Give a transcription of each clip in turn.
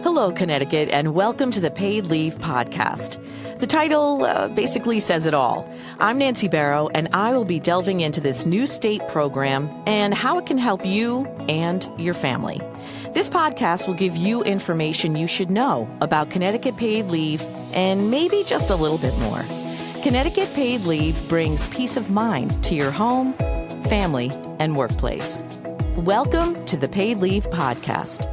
Hello, Connecticut, and welcome to the Paid Leave Podcast. The title basically says it all. I'm Nancy Barrow, and I will be delving into this new state program and how it can help you and your family. This podcast will give you information you should know about Connecticut paid leave and maybe just a little bit more. Connecticut paid leave brings peace of mind to your home, family, and workplace. Welcome to the Paid Leave Podcast.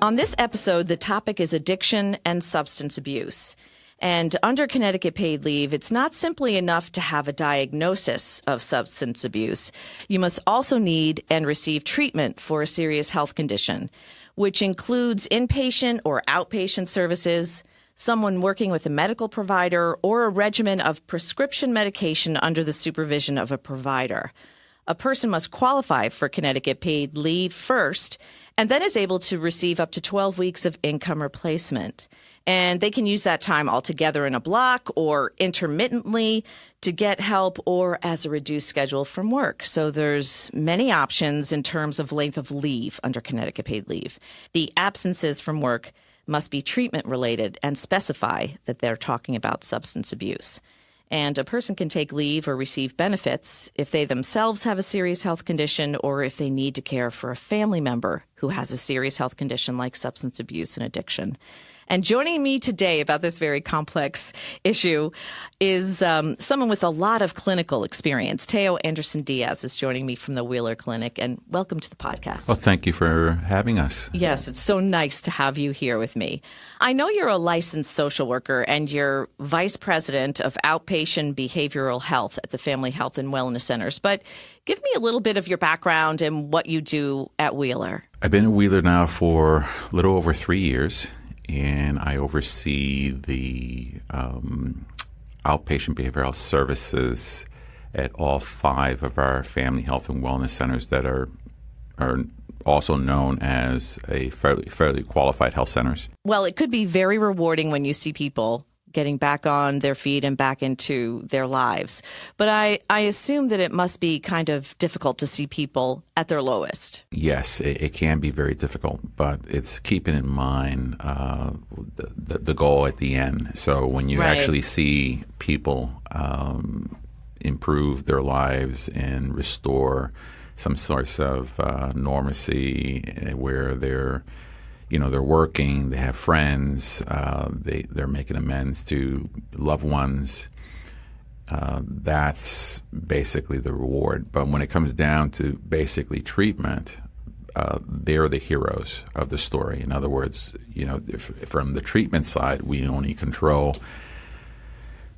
On this episode, the topic is addiction and substance abuse. And under Connecticut paid leave, it's not simply enough to have a diagnosis of substance abuse. You must also need and receive treatment for a serious health condition, which includes inpatient or outpatient services, someone working with a medical provider, or a regimen of prescription medication under the supervision of a provider. A person must qualify for Connecticut paid leave first, and then is able to receive up to 12 weeks of income replacement. And they can use that time altogether in a block or intermittently to get help or as a reduced schedule from work. So there's many options in terms of length of leave under Connecticut paid leave. The absences from work must be treatment related and specify that they're talking about substance abuse. And a person can take leave or receive benefits if they themselves have a serious health condition or if they need to care for a family member who has a serious health condition like substance abuse and addiction. And joining me today about this very complex issue is someone with a lot of clinical experience. Teo Anderson Diaz is joining me from the Wheeler Clinic, and welcome to the podcast. Well, thank you for having us. Yes, it's so nice to have you here with me. I know you're a licensed social worker and you're vice president of outpatient behavioral health at the Family Health and Wellness Centers, but give me a little bit of your background and what you do at Wheeler. I've been at Wheeler now for a little over 3 years. And I oversee the outpatient behavioral health services at all 5 of our family health and wellness centers that are also known as a fairly qualified health centers. Well, it could be very rewarding when you see people getting back on their feet and back into their lives. But I assume that it must be kind of difficult to see people at their lowest. Yes, it can be very difficult, but it's keeping in mind the goal at the end. So when you actually see people improve their lives and restore some sorts of normalcy where they're working, they have friends, they're making amends to loved ones. That's basically the reward. But when it comes down to basically treatment, they're the heroes of the story. In other words, from the treatment side, we only control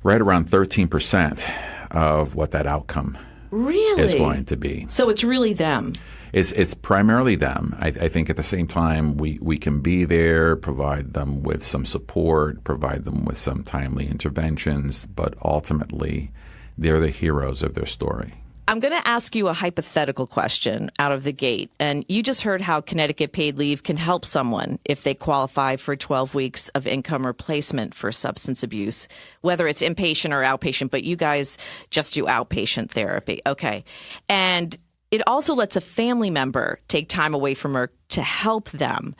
right around 13% of what that outcome is going to be. So it's really them. It's primarily them. I think at the same time, we can be there, provide them with some support, provide them with some timely interventions, but ultimately, they're the heroes of their story. I'm going to ask you a hypothetical question out of the gate. And you just heard how Connecticut paid leave can help someone if they qualify for 12 weeks of income replacement for substance abuse, whether it's inpatient or outpatient, but you guys just do outpatient therapy. Okay. And it also lets a family member take time away from work to help them,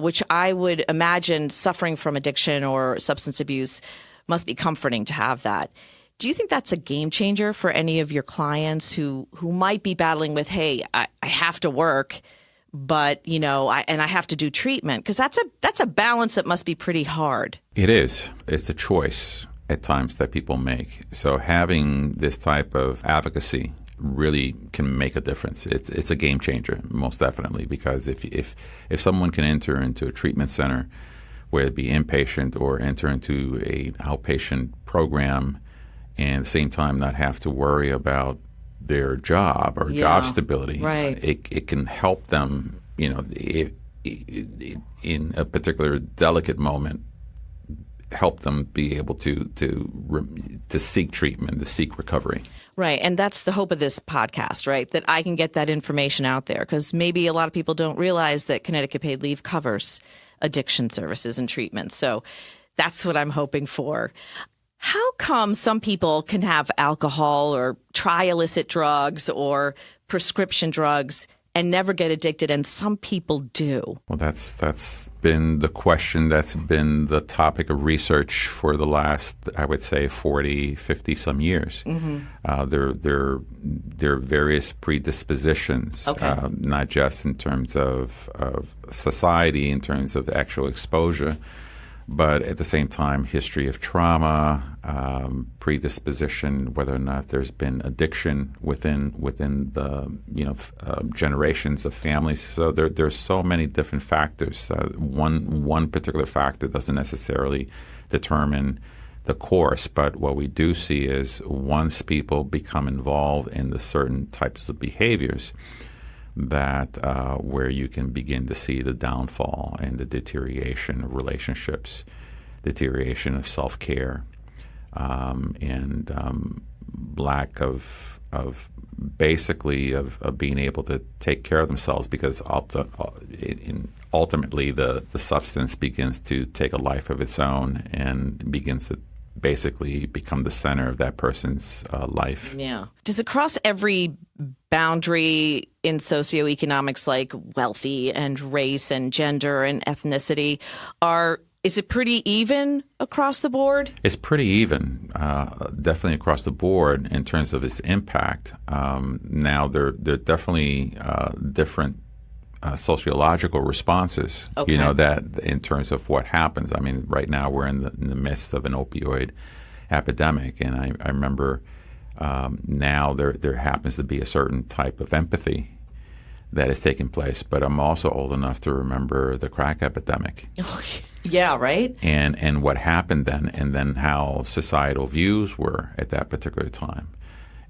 which I would imagine suffering from addiction or substance abuse must be comforting to have that. Do you think that's a game changer for any of your clients who might be battling with, hey, I have to work, but, I have to do treatment? Because that's a balance that must be pretty hard. It is. It's a choice at times that people make. So having this type of advocacy really can make a difference. It's a game changer, most definitely, because if someone can enter into a treatment center, whether it be inpatient or enter into an outpatient program, and at the same time not have to worry about their job or job stability, it can help them, in a particular delicate moment, help them be able to seek treatment, to seek recovery. Right. And that's the hope of this podcast, right? That I can get that information out there, because maybe a lot of people don't realize that Connecticut paid leave covers addiction services and treatment. So that's what I'm hoping for. How come some people can have alcohol or try illicit drugs or prescription drugs and never get addicted, and some people do? Well, that's been the question. That's been the topic of research for the last, I would say, 40, 50 some years. There are various predispositions, not just in terms of society, in terms of actual exposure, but at the same time, history of trauma, predisposition, whether or not there's been addiction within the generations of families. So there's so many different factors. One particular factor doesn't necessarily determine the course, but what we do see is once people become involved in the certain types of behaviors, that where you can begin to see the downfall and the deterioration of relationships, deterioration of self-care, and lack of basically of being able to take care of themselves, because ultimately the substance begins to take a life of its own and begins to basically become the center of that person's life. Yeah. Does it cross every boundary in socioeconomics, like wealthy and race and gender and ethnicity? Is it pretty even across the board? It's pretty even, definitely across the board in terms of its impact. Now, there are definitely different sociological responses, that in terms of what happens. I mean, right now we're in the midst of an opioid epidemic, and I remember now there happens to be a certain type of empathy that is taking place. But I'm also old enough to remember the crack epidemic. Yeah, right? And what happened then, and then how societal views were at that particular time,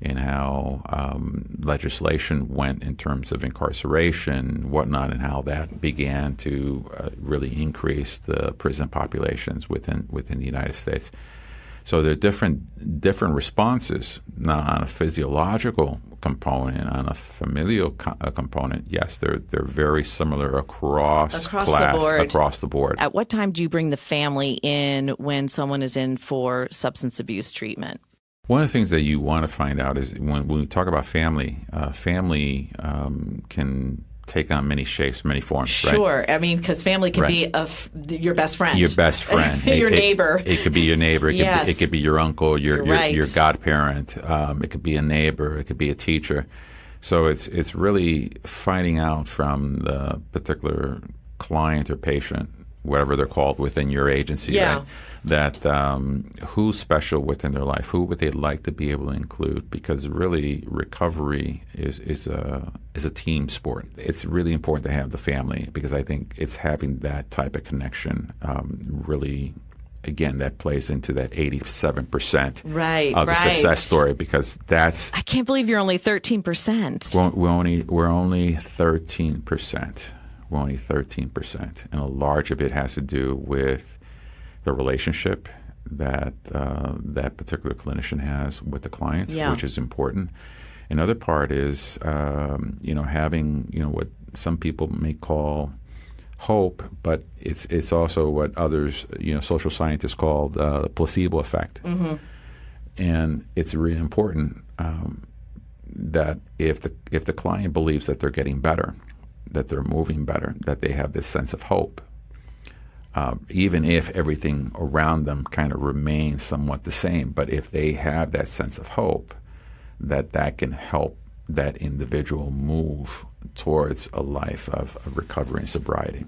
and how legislation went in terms of incarceration, whatnot, and how that began to really increase the prison populations within the United States. So there are different responses, not on a physiological component, on a familial component. Yes, they're very similar across the board. At what time do you bring the family in when someone is in for substance abuse treatment? One of the things that you want to find out is when we talk about family, family can take on many shapes, many forms. Sure. Right? I mean, because family can be your best friend. Your best friend. Your neighbor. It could be your neighbor. It could be your uncle, your godparent. It could be a neighbor. It could be a teacher. So it's really finding out from the particular client or patient, whatever they're called within your agency, right? That who's special within their life, who would they like to be able to include? Because really, recovery is a team sport. It's really important to have the family, because I think it's having that type of connection really, again, that plays into that 87% of the success story, because that's... I can't believe you're only 13%. We're only 13%. We're only 13%. And a large of it has to do with the relationship that that particular clinician has with the client, which is important. Another part is, having, what some people may call hope, but it's also what others, social scientists call the placebo effect. Mm-hmm. And it's really important that if the client believes that they're getting better, that they're moving better, that they have this sense of hope, even if everything around them kind of remains somewhat the same. But if they have that sense of hope, that can help that individual move towards a life of recovery and sobriety.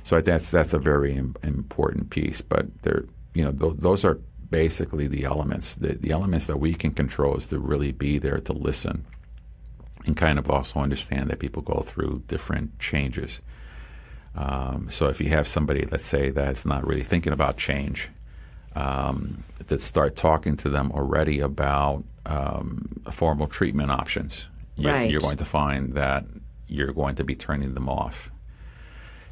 So that's a very important piece. But those are basically the elements. The elements that we can control is to really be there to listen, and kind of also understand that people go through different changes. So if you have somebody, let's say, that's not really thinking about change, to start talking to them already about formal treatment options, you're going to find that you're going to be turning them off.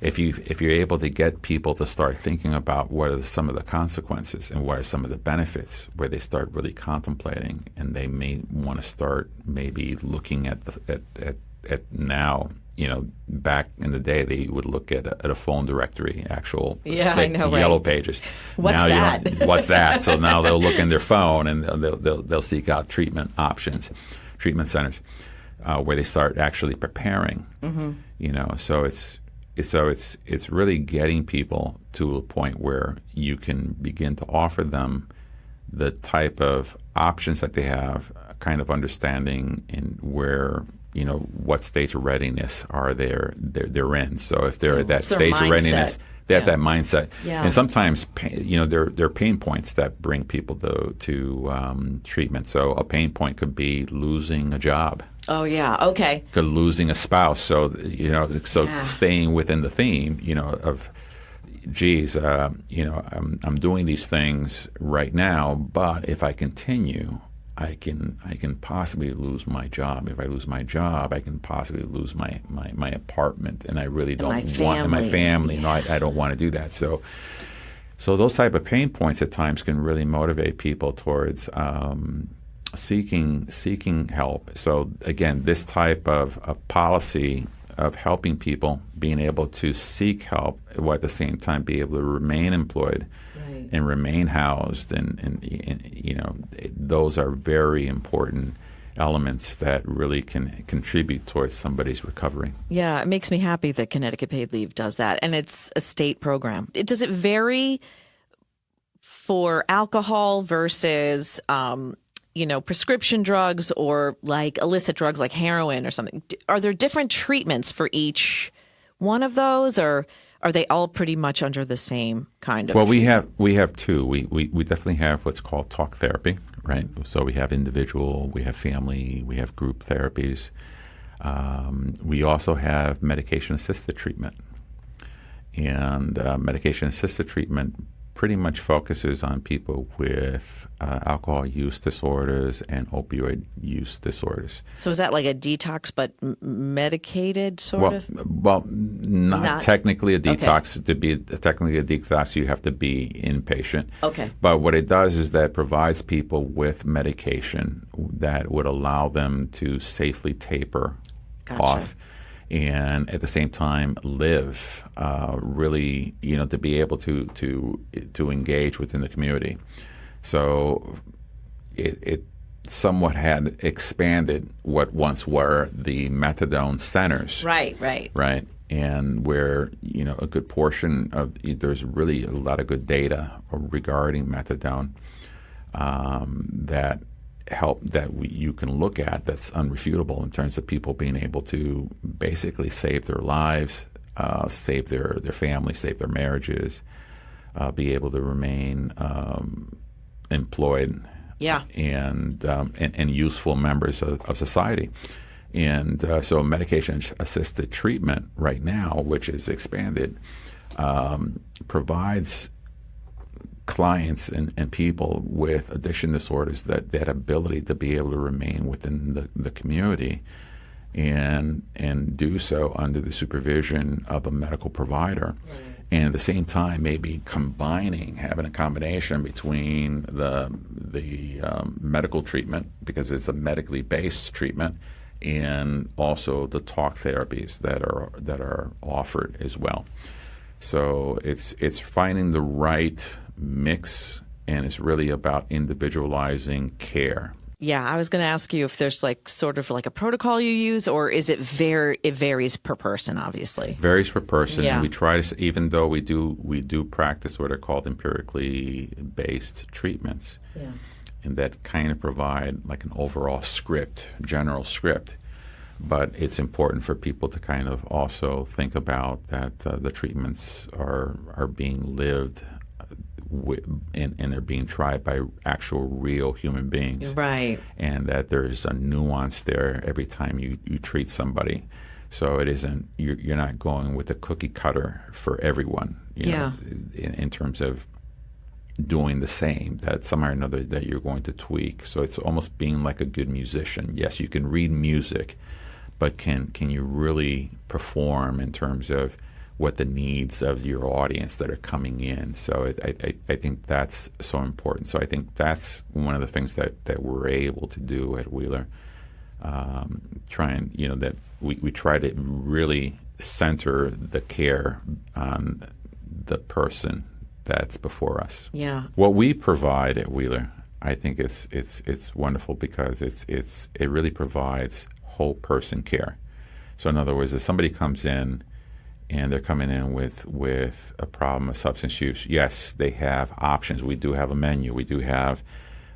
If you're able to get people to start thinking about what are some of the consequences and what are some of the benefits, where they start really contemplating, and they may want to start maybe looking at now. Back in the day, they would look at a phone directory, yellow pages. What's that? What's that? So now they'll look in their phone and they'll seek out treatment options, treatment centers. where they start actually preparing. So it's really getting people to a point where you can begin to offer them the type of options that they have, kind of understanding in where, what stage of readiness are they're in. So if they're at that stage of readiness, they have that mindset. Yeah. And sometimes, there are pain points that bring people to treatment. So a pain point could be losing a job. Oh, yeah. Okay. Could losing a spouse. So, staying within the theme, of, geez, I'm doing these things right now, but if I continue, I can possibly lose my job. If I lose my job, I can possibly lose my apartment, and I really don't want my family. Yeah. I don't want to do that. So those type of pain points at times can really motivate people towards seeking help. So again, this type of policy of helping people, being able to seek help while at the same time be able to remain employed and remain housed, and those are very important elements that really can contribute towards somebody's recovery. Yeah, it makes me happy that Connecticut Paid Leave does that, and it's a state program. Does it vary for alcohol versus prescription drugs, or like illicit drugs like heroin or something? Are there different treatments for each one of those, or are they all pretty much under the same kind of? Well, we have two. We definitely have what's called talk therapy, right? So we have individual, we have family, we have group therapies. We also have medication-assisted treatment. And medication-assisted treatment pretty much focuses on people with alcohol use disorders and opioid use disorders. So is that like a detox but medicated sort of? Well, not technically a detox. Okay. To be technically a detox, you have to be inpatient. Okay. But what it does is that it provides people with medication that would allow them to safely taper off, and at the same time live, really, to be able to engage within the community. So it somewhat had expanded what once were the methadone centers. Right. And where, a good portion of, there's really a lot of good data regarding methadone you can look at that's unrefutable in terms of people being able to basically save their lives, save their families, save their marriages, be able to remain employed, and useful members of society. And so medication-assisted treatment right now, which is expanded, provides clients and people with addiction disorders that ability to be able to remain within the community and do so under the supervision of a medical provider. Right. And at the same time, maybe having a combination between the medical treatment, because it's a medically based treatment, and also the talk therapies that are offered as well. So it's finding the right mix, and it's really about individualizing care. Yeah, I was going to ask you if there's like sort of like a protocol you use, or is it varies per person, obviously. Varies per person. Yeah. We try to, even though we do practice what are called empirically based treatments. Yeah. And that kind of provide like an overall general script. But it's important for people to kind of also think about that the treatments are being lived and they're being tried by actual real human beings. Right. And that there's a nuance there every time you treat somebody. So it isn't, you're not going with a cookie cutter for everyone, know, in terms of doing the same, that somehow or another that you're going to tweak. So it's almost being like a good musician. Yes, you can read music, but can you really perform in terms of what the needs of your audience that are coming in? So I think that's so important. So I think that's one of the things that we're able to do at Wheeler. That we try to really center the care on the person that's before us. Yeah. What we provide at Wheeler, I think it's wonderful because it really provides whole person care. So in other words, if somebody comes in and they're coming in with a problem of substance use, yes, they have options. We do have a menu. We do have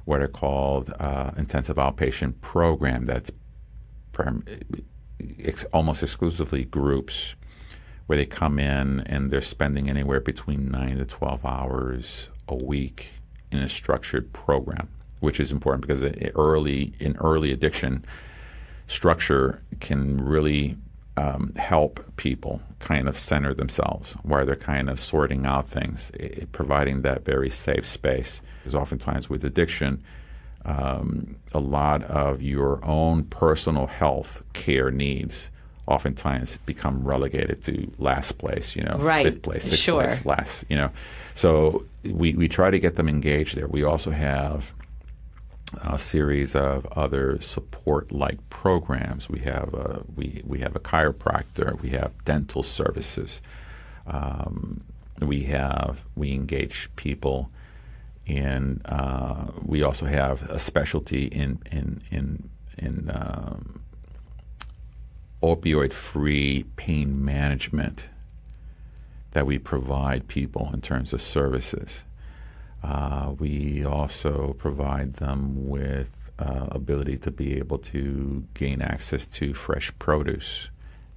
what are called intensive outpatient program that's almost exclusively groups where they come in and they're spending anywhere between 9 to 12 hours a week in a structured program, which is important because in early addiction, structure can really help people kind of center themselves while they're kind of sorting out things, providing that very safe space. Because oftentimes with addiction, a lot of your own personal health care needs oftentimes become relegated to last place, right. Fifth place, sixth place, last, So we try to get them engaged there. We also have a series of other support-like programs. We have a chiropractor. We have dental services. We engage people in. We also have a specialty in opioid-free pain management that we provide people in terms of services. We also provide them with ability to be able to gain access to fresh produce,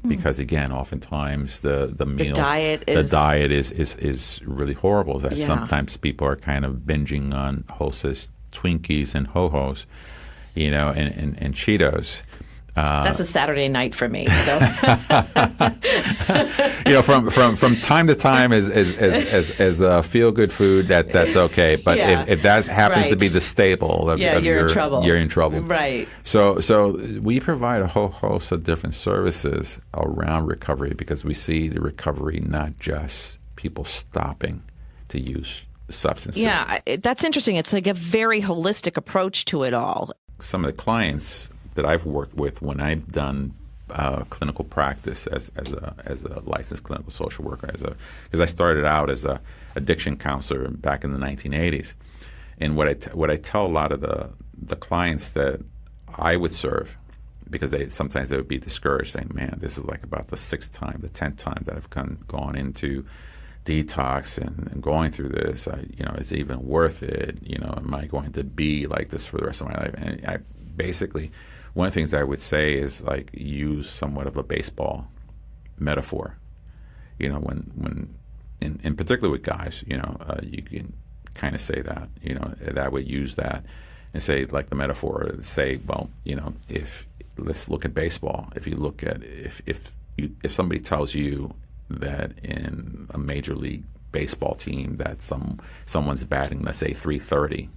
because again, oftentimes the meals, the diet is really horrible. That sometimes people are kind of binging on Hostess Twinkies and Ho-Hos, and Cheetos. That's a Saturday night for me. So. From time to time, as a feel good food, that's okay. But if that happens to be the staple of you're in trouble. You're in trouble. Right. So we provide a whole host of different services around recovery because we see the recovery not just people stopping to use substances. Yeah, that's interesting. It's like a very holistic approach to it all. Some of the clients that I've worked with when I've done clinical practice as a licensed clinical social worker, because I started out as a addiction counselor back in the 1980s, and what I tell a lot of the clients that I would serve, because sometimes they would be discouraged, saying, "Man, this is like about the 6th time, the 10th time that I've gone into detox and going through this. Is it even worth it? Am I going to be like this for the rest of my life?" And I basically, one of the things I would say is like use somewhat of a baseball metaphor. When in particular with guys, you can kind of say that, that I would use that and say like the metaphor, say, well, if let's look at baseball. If you look at if somebody tells you that in a major league baseball team that someone's batting, let's say 330,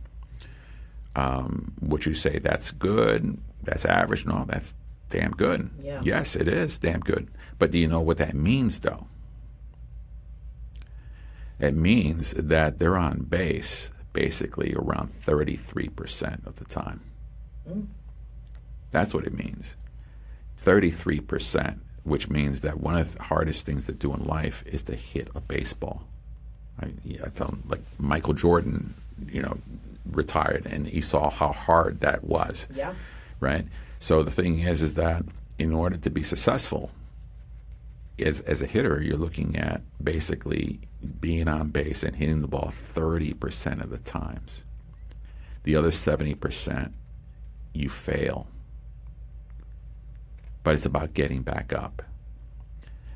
would you say that's good? That's average? No, that's damn good. Yeah. Yes, it is damn good. But do you know what that means, though? It means that they're on base basically around 33% of the time. That's what it means. 33%, which means that one of the hardest things to do in life is to hit a baseball. I tell them, like Michael Jordan, retired, and he saw how hard that was. Yeah. Right? So the thing is that in order to be successful as a hitter, you're looking at basically being on base and hitting the ball 30% of the times. The other 70%, you fail. But it's about getting back up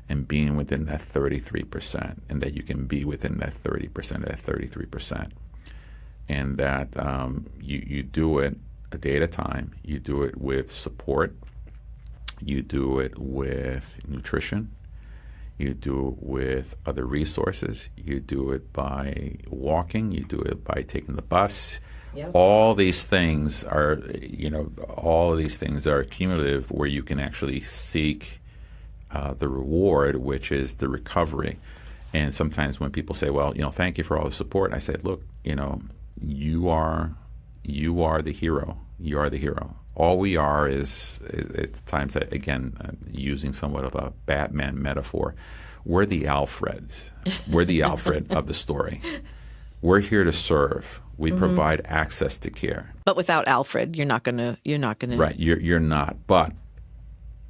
and being within that 33%, and that you can be within that 30%, that 33%. And that you do it a day at a time. You do it with support. You do it with nutrition. You do it with other resources. You do it by walking. You do it by taking the bus. Yep. All these things are, all of these things are cumulative, where you can actually seek the reward, which is the recovery. And sometimes when people say, "Well, thank you for all the support," I said, "Look, you are the hero. You are the hero. All we are is at times, again, using somewhat of a Batman metaphor, we're the Alfreds. We're the Alfred of the story. We're here to serve. We provide access to care. But without Alfred, you're not gonna. Right. You're not. But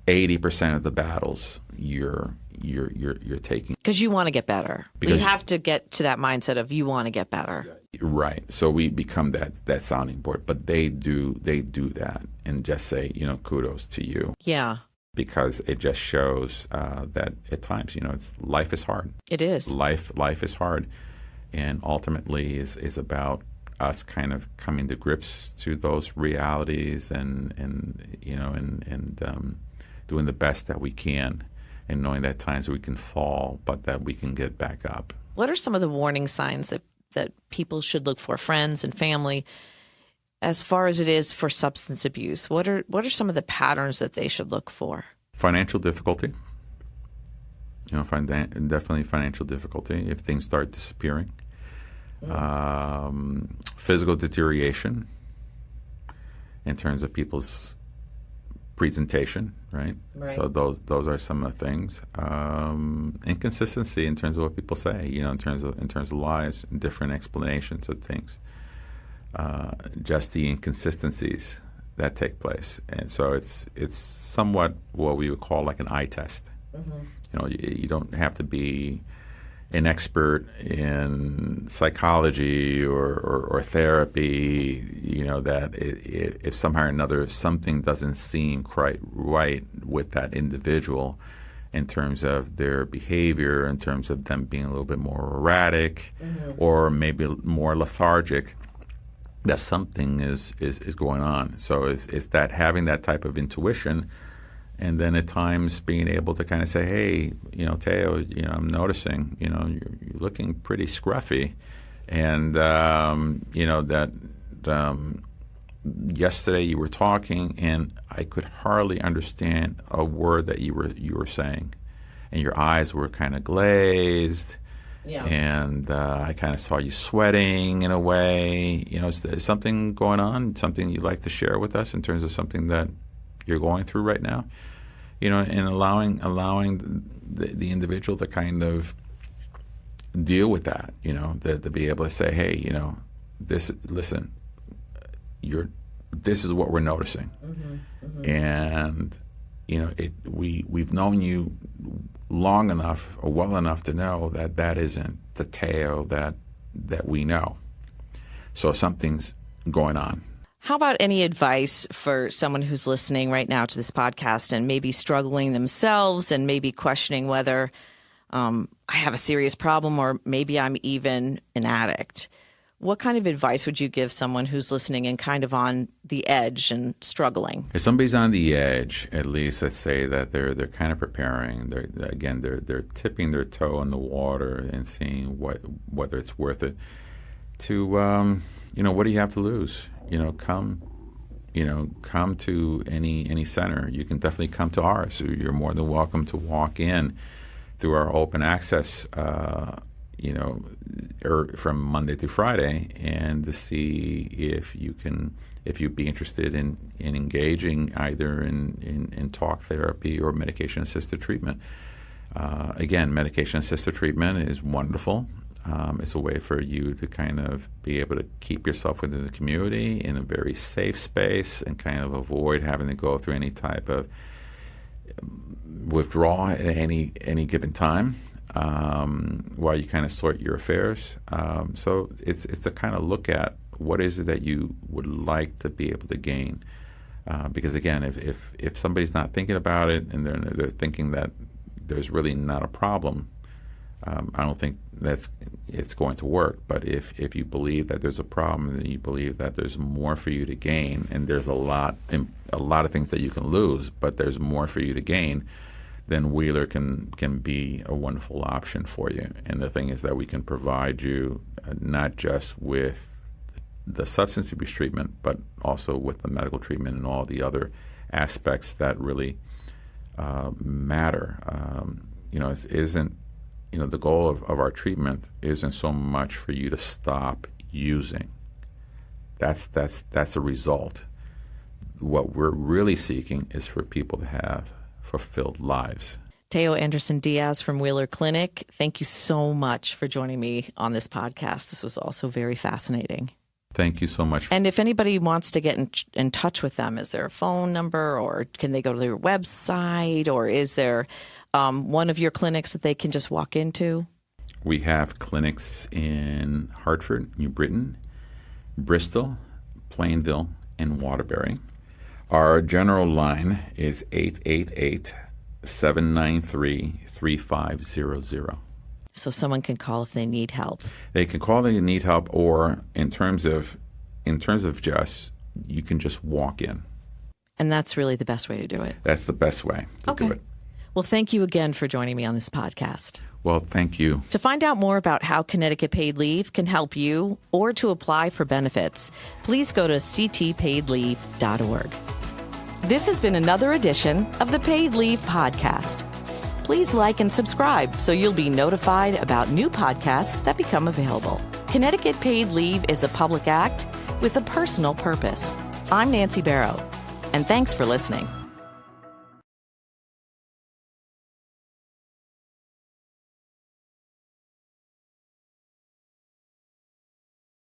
80% of the battles you're taking. Because you want to get better. Because you have to get to that mindset of you want to get better. Right. So we become that sounding board, but they do that and just say, kudos to you. Yeah. Because it just shows that at times, life is hard. It is. Life is hard, and ultimately is about us kind of coming to grips to those realities and doing the best that we can, and knowing that times we can fall, but that we can get back up. What are some of the warning signs that people should look for, friends and family, as far as it is for substance abuse? What are some of the patterns that they should look for? Financial difficulty. Definitely financial difficulty if things start disappearing. Physical deterioration in terms of people's presentation, right? So those are some of the things. Inconsistency in terms of what people say, in terms of lies and different explanations of things. Just the inconsistencies that take place, and so it's somewhat what we would call like an eye test. Mm-hmm. You don't have to be an expert in psychology or therapy, that if somehow or another something doesn't seem quite right with that individual in terms of their behavior, in terms of them being a little bit more erratic, mm-hmm. or maybe more lethargic, that something is going on. So it's that having that type of intuition, and then at times being able to kind of say, hey, Teo, I'm noticing, you're looking pretty scruffy, and yesterday you were talking, and I could hardly understand a word that you were saying, and your eyes were kind of glazed. Yeah. And I kind of saw you sweating in a way. Is there something going on, something you'd like to share with us in terms of something that you're going through right now? And allowing the individual to kind of deal with that, to be able to say, hey, this is what we're noticing. Mm-hmm, mm-hmm. And, we've known you long enough or well enough to know that isn't the Teo that we know. So something's going on. How about any advice for someone who's listening right now to this podcast and maybe struggling themselves and maybe questioning whether I have a serious problem or maybe I'm even an addict? What kind of advice would you give someone who's listening and kind of on the edge and struggling? If somebody's on the edge, at least let's say that they're kind of preparing. They're tipping their toe in the water and seeing whether it's worth it. To what do you have to lose? Come to any center. You can definitely come to ours. You're more than welcome to walk in through our open access. From Monday through Friday, and to see if you'd be interested in engaging either in talk therapy or medication-assisted treatment. Again, medication-assisted treatment is wonderful. It's a way for you to kind of be able to keep yourself within the community in a very safe space and kind of avoid having to go through any type of withdrawal at any given time. While you kind of sort your affairs. So it's to kind of look at what is it that you would like to be able to gain. Because again, if somebody's not thinking about it and they're thinking that there's really not a problem, I don't think it's going to work. But if you believe that there's a problem and you believe that there's more for you to gain, and there's a lot of things that you can lose, but there's more for you to gain, then Wheeler can be a wonderful option for you. And the thing is that we can provide you not just with the substance abuse treatment, but also with the medical treatment and all the other aspects that really matter. It isn't, the goal of our treatment isn't so much for you to stop using. That's a result. What we're really seeking is for people to have fulfilled lives. Teo Anderson Diaz from Wheeler Clinic, thank you so much for joining me on this podcast. This was also very fascinating. Thank you so much. And if anybody wants to get in touch with them, is there a phone number, or can they go to their website, or is there one of your clinics that they can just walk into? We have clinics in Hartford, New Britain, Bristol, Plainville, and Waterbury. Our general line is 888-793-3500. So someone can call if they need help. They can call if they need help, or in terms of just, you can just walk in. And that's really the best way to do it. That's the best way to do it. Well, thank you again for joining me on this podcast. Well, thank you. To find out more about how Connecticut Paid Leave can help you or to apply for benefits, please go to ctpaidleave.org. This has been another edition of the Paid Leave Podcast. Please like and subscribe so you'll be notified about new podcasts that become available. Connecticut Paid Leave is a public act with a personal purpose. I'm Nancy Barrow, and thanks for listening.